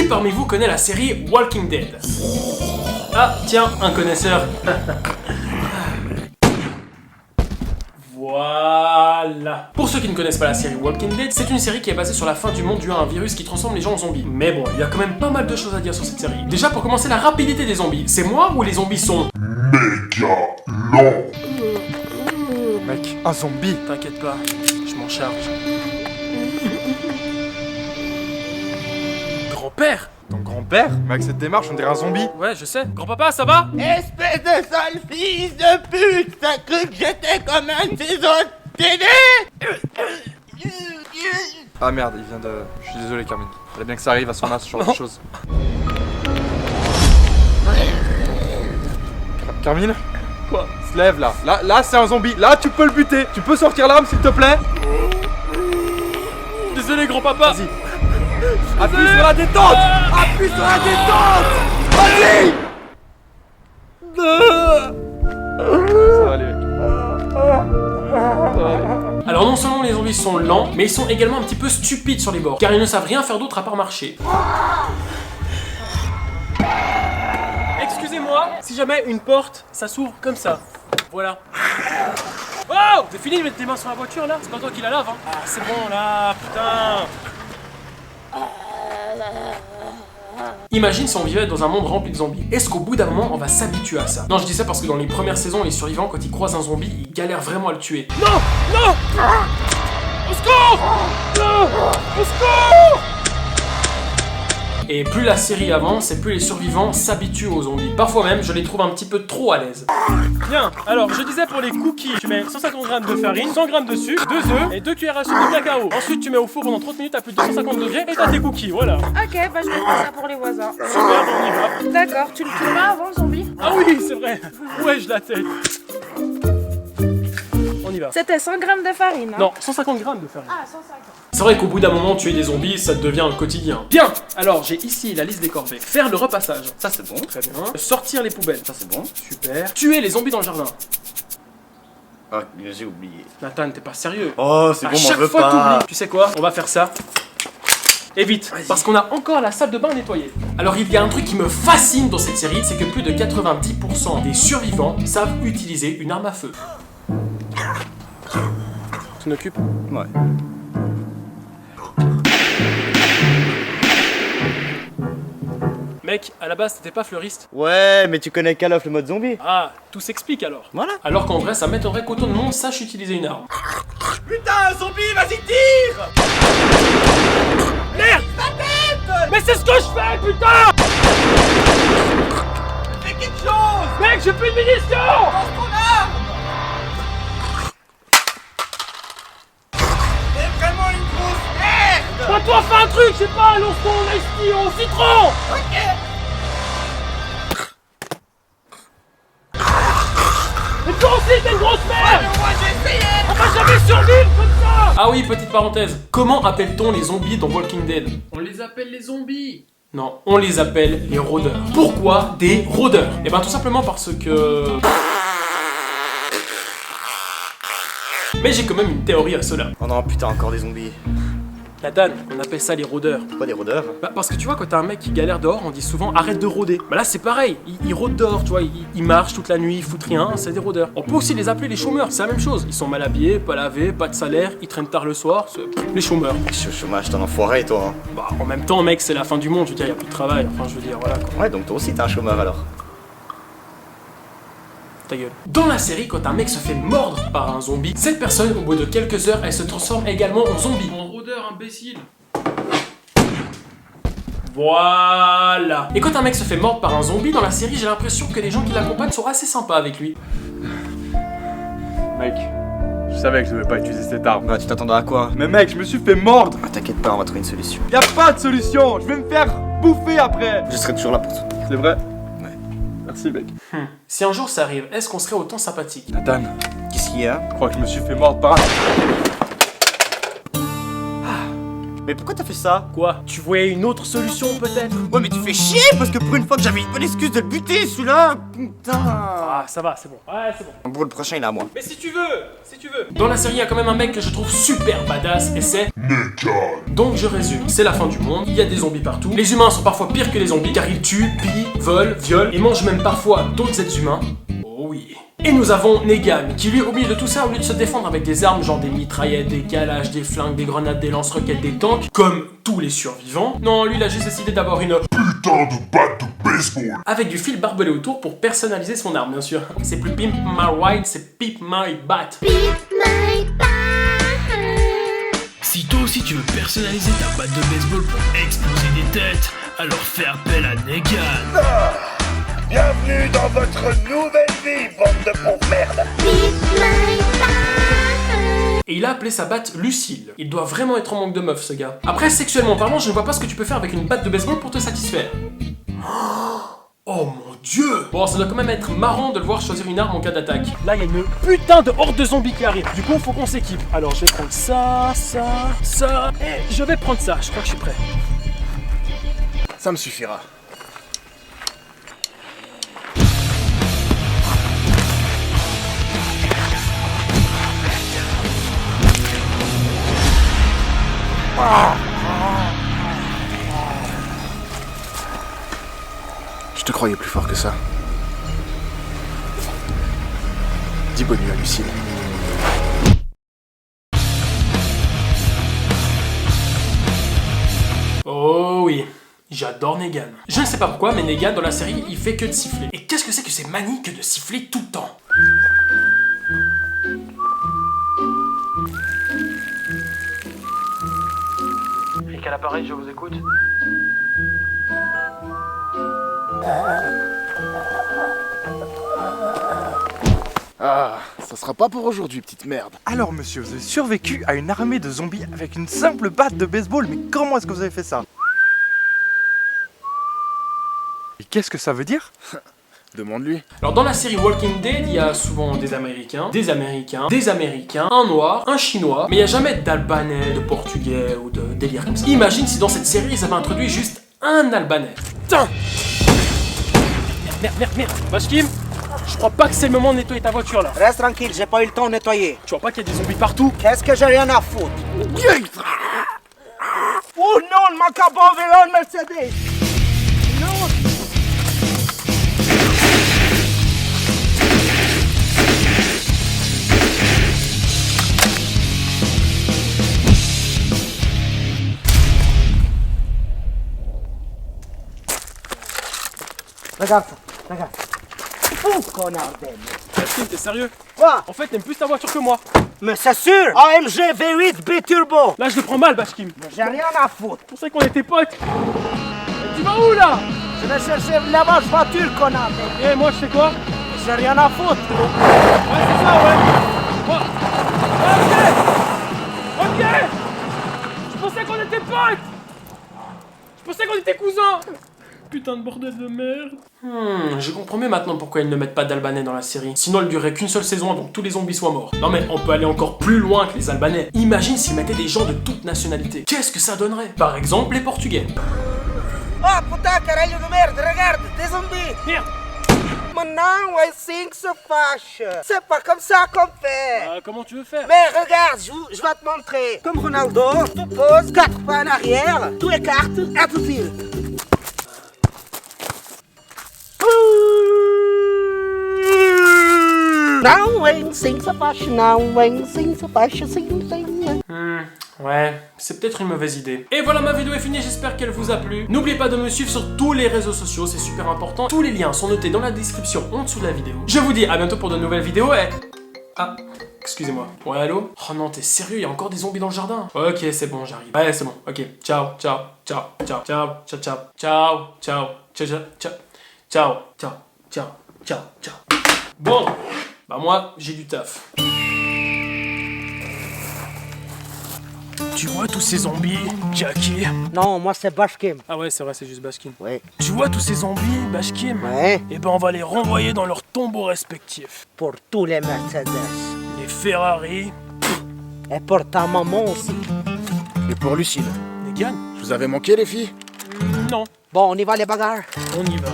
Qui parmi vous connaît la série Walking Dead? Ah, tiens, un connaisseur. Voilà. Pour ceux qui ne connaissent pas la série Walking Dead, c'est une série qui est basée sur la fin du monde due à un virus qui transforme les gens en zombies. Mais bon, il y a quand même pas mal de choses à dire sur cette série. Déjà, pour commencer, la rapidité des zombies. C'est moi ou les zombies sont méga lents? Mec, un zombie. T'inquiète pas, je m'en charge. Grand-père? Ton grand-père? Mais avec cette démarche, on dirait un zombie. Ouais, je sais. Grand-papa, ça va? Espèce de sale fils de pute! T'as cru que j'étais comme un de ces autres télé? Ah merde, il vient de... Je suis désolé, Carmine. Fallait bien que ça arrive à son âge, ce genre de choses. Carmine? Quoi? Se lève là. Là, c'est un zombie. Là, tu peux le buter. Tu peux sortir l'arme, s'il te plaît? Désolé, grand-papa. Vas-y. Appuie sur la détente. Appuie sur la détente. Vas-y. Ça va aller, mec. Alors non seulement les zombies sont lents, mais ils sont également un petit peu stupides sur les bords, car ils ne savent rien faire d'autre à part marcher. Excusez-moi, si jamais une porte, ça s'ouvre comme ça. Voilà. Oh! T'es fini de mettre tes mains sur la voiture là? C'est pas toi qui la lave, hein? Ah, c'est bon là, putain! Imagine si on vivait dans un monde rempli de zombies. Est-ce qu'au bout d'un moment, on va s'habituer à ça? Non, je dis ça parce que dans les premières saisons, les survivants, quand ils croisent un zombie, ils galèrent vraiment à le tuer. Non! Non! Au secours! Non! Au secours! Et plus la série avance, et plus les survivants s'habituent aux zombies. Parfois même, je les trouve un petit peu trop à l'aise. Bien, alors je disais pour les cookies, tu mets 150 g de farine, 100 g de sucre, 2 œufs et 2 cuillères à soupe de cacao. Ensuite, tu mets au four pendant 30 minutes à plus de 250 degrés et t'as tes cookies, voilà. Ok, bah je vais faire ça pour les voisins. Super, on y va. D'accord, tu le filmeras avant le zombie? Ah oui, c'est vrai. Ouais, je la tête. On y va. C'était 100 grammes de farine. Hein? Non, 150 g de farine. Ah, 150. C'est vrai qu'au bout d'un moment, tuer des zombies, ça devient un quotidien. Bien. Alors, j'ai ici la liste des corvées. Faire le repassage. Ça, c'est bon. Très bien. Sortir les poubelles. Ça, c'est bon. Super. Tuer les zombies dans le jardin. Ah, j'ai oublié. Nathan, t'es pas sérieux. Oh, c'est À bon, m'en chaque veux fois, pas. t'oublies. Tu sais quoi? On va faire ça. Et vite, parce qu'on a encore la salle de bain à nettoyer. Alors il y a un truc qui me fascine dans cette série, c'est que plus de 90% des survivants savent utiliser une arme à feu. Tu m'occupes? Ouais. Mec, à la base t'étais pas fleuriste. Ouais, mais tu connais Call of le mode zombie? Ah, tout s'explique alors. Voilà. Alors qu'en vrai, ça m'étonnerait qu'autant de monde sache utiliser une arme. Putain, un zombie, vas-y, tire! Merde! Mais c'est ce que je fais, putain! Fais quelque chose! Mec, j'ai plus de munitions! Prends ton arme! T'es vraiment une grosse merde! Bah toi fais un truc, je sais pas, lance ton esti au citron! Ok! Mais toi aussi t'es une grosse merde! Moi j'ai essayé! On va jamais survivre comme ça! Ah oui, petite parenthèse. Comment appelle-t-on les zombies dans Walking Dead? On les appelle les zombies. Non, on les appelle les rôdeurs. Pourquoi des rôdeurs? Eh ben tout simplement parce que... Mais j'ai quand même une théorie à cela. Oh non, putain, encore des zombies. Nathan, on appelle ça les rôdeurs. Pourquoi des rôdeurs? Bah parce que tu vois, quand t'as un mec qui galère dehors, on dit souvent arrête de rôder. Bah là c'est pareil, ils rôdent dehors, tu vois, ils marchent toute la nuit, ils foutent rien, c'est des rôdeurs. On peut aussi les appeler les chômeurs, c'est la même chose. Ils sont mal habillés, pas lavés, pas de salaire, ils traînent tard le soir, c'est les chômeurs. Chômage, t'es un enfoiré, toi. Hein. Bah en même temps, mec, c'est la fin du monde, je veux dire, y a plus de travail, enfin je veux dire, voilà quoi. Ouais, donc toi aussi t'es un chômeur alors. Ta gueule. Dans la série, quand un mec se fait mordre par un zombie, cette personne, au bout de quelques heures, elle se transforme également en zombie. En rôdeur imbécile. Voilà. Et quand un mec se fait mordre par un zombie dans la série, j'ai l'impression que les gens qui l'accompagnent sont assez sympas avec lui. Mec, je savais que je devais pas utiliser cette arme. Bah, tu t'attendais à quoi? Mais mec, je me suis fait mordre. Ah, t'inquiète pas, on va trouver une solution. Y a pas de solution. Je vais me faire bouffer après. Je serai toujours là pour toi. C'est vrai? Ouais. Merci, mec. Si un jour ça arrive, est-ce qu'on serait autant sympathique? Nathan, Qu'est-ce qu'il y a? je crois que je me suis fait mordre par un... Mais pourquoi t'as fait ça? Quoi? Tu voyais une autre solution peut-être? Ouais, mais tu fais chier parce que pour une fois que j'avais une bonne excuse de le buter, celui-là. Putain. Ah, ça va, c'est bon. Ouais, c'est bon. Bon, le prochain il est à moi. Mais si tu veux. Dans la série, il y a quand même un mec que je trouve super badass et c'est Negan. Donc je résume, c'est la fin du monde, il y a des zombies partout, les humains sont parfois pires que les zombies car ils tuent, pillent, volent, violent et mangent même parfois d'autres êtres humains. Oh oui. Et nous avons Negan, qui lui, au milieu de tout ça, au lieu de se défendre avec des armes genre des mitraillettes, des calages, des flingues, des grenades, des lance-roquettes, des tanks, comme tous les survivants, non, lui il a juste décidé d'avoir une Putain de batte de baseball. avec du fil barbelé autour pour personnaliser son arme, bien sûr. C'est plus Pimp My Ride, c'est Pimp My Bat. Si toi aussi tu veux personnaliser ta batte de baseball pour exploser des têtes, alors fais appel à Negan. Bienvenue dans votre nouvelle vie, bande de pauvres merdes. Et il a appelé sa batte Lucille. Il doit vraiment être en manque de meuf, ce gars. Après, sexuellement parlant, je ne vois pas ce que tu peux faire avec une batte de baseball pour te satisfaire. Oh mon dieu! Bon, ça doit quand même être marrant de le voir choisir une arme en cas d'attaque. Là, il y a une putain de horde de zombies qui arrive. Du coup, faut qu'on s'équipe. Alors, je vais prendre ça, ça, et je vais prendre ça. Je crois que je suis prêt. Ça me suffira. Je te croyais plus fort que ça. Dis bonne nuit à Lucille. Oh oui, j'adore Negan. Je ne sais pas pourquoi, mais Negan dans la série, il fait que de siffler. Et qu'est-ce que c'est que ces manies que de siffler tout le temps? Et quel appareil, je vous écoute? Ah, ça sera pas pour aujourd'hui, petite merde. Alors monsieur, vous avez survécu à une armée de zombies avec une simple batte de baseball, mais comment est-ce que vous avez fait ça? Et qu'est-ce que ça veut dire? Demande-lui. Alors dans la série Walking Dead, il y a souvent des Américains, un Noir, un Chinois, mais il n'y a jamais d'Albanais, de Portugais ou de délire comme ça. Imagine si dans cette série, ils avaient introduit juste un Albanais. Putain! Merde. Bashkim, je crois pas que c'est le moment de nettoyer ta voiture là. Reste tranquille, j'ai pas eu le temps de nettoyer. Tu vois pas qu'il y a des zombies partout? Qu'est-ce que j'ai rien à foutre? Oh non, le macabre vélo de Mercedes! Non! Regarde ça, regarde. Fou, connard d'elle. Bashkim, t'es sérieux? Quoi? En fait, t'aimes plus ta voiture que moi. Mais c'est sûr! AMG V8 B-Turbo! Là, je le prends mal, Bashkim. Mais j'ai rien à foutre! C'est pour ça qu'on était potes. Et tu vas où là? Je vais chercher la vache voiture, connard d'elle. Et moi, je sais quoi? J'ai rien à foutre! Ouais, c'est ça, ouais. Moi. Ok. Je pensais qu'on était potes. Je pensais qu'on était cousins. Putain de bordel de merde. Je comprends mieux maintenant pourquoi ils ne mettent pas d'Albanais dans la série. Sinon, elle durerait qu'une seule saison avant que tous les zombies soient morts. Non mais on peut aller encore plus loin que les Albanais. Imagine s'ils mettaient des gens de toute nationalité. Qu'est-ce que ça donnerait? Par exemple, les Portugais. Oh putain, caralho de merde, regarde, des zombies! Merde. Mais non, assim que se fâche! C'est pas comme ça qu'on fait! Comment tu veux faire? Mais regarde, je vais te montrer! Comme Ronaldo, tu poses 4 pas en arrière, tu écartes et tu tires! Não, assim que se fâche, não, assim que se fâche, assim. Ouais, c'est peut-être une mauvaise idée. Et voilà, ma vidéo est finie, j'espère qu'elle vous a plu. N'oubliez pas de me suivre sur tous les réseaux sociaux, c'est super important. Tous les liens sont notés dans la description en dessous de la vidéo. Je vous dis à bientôt pour de nouvelles vidéos et... Ah, excusez-moi. Ouais, allô? Oh non, t'es sérieux, il y a encore des zombies dans le jardin? Ok, c'est bon, j'arrive. Ouais, c'est bon, ok. Ciao, ciao, ciao, ciao, ciao, ciao, ciao, ciao, ciao, ciao, ciao, ciao, ciao, ciao, ciao, ciao. Bon, bah moi, j'ai du taf. Tu vois tous ces zombies, Jackie? Non, moi c'est Bashkim. Ah ouais, c'est vrai, c'est juste Bashkim. Ouais. Tu vois tous ces zombies, Bashkim? Ouais. Eh ben on va les renvoyer dans leurs tombeaux respectifs. Pour tous les Mercedes. Les Ferrari, Et pour ta maman aussi. Et pour Lucille. les Negan? Je vous avais manqué, les filles? Non. Bon, on y va les bagarres. On y va.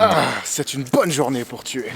Ah, c'est une bonne journée pour tuer.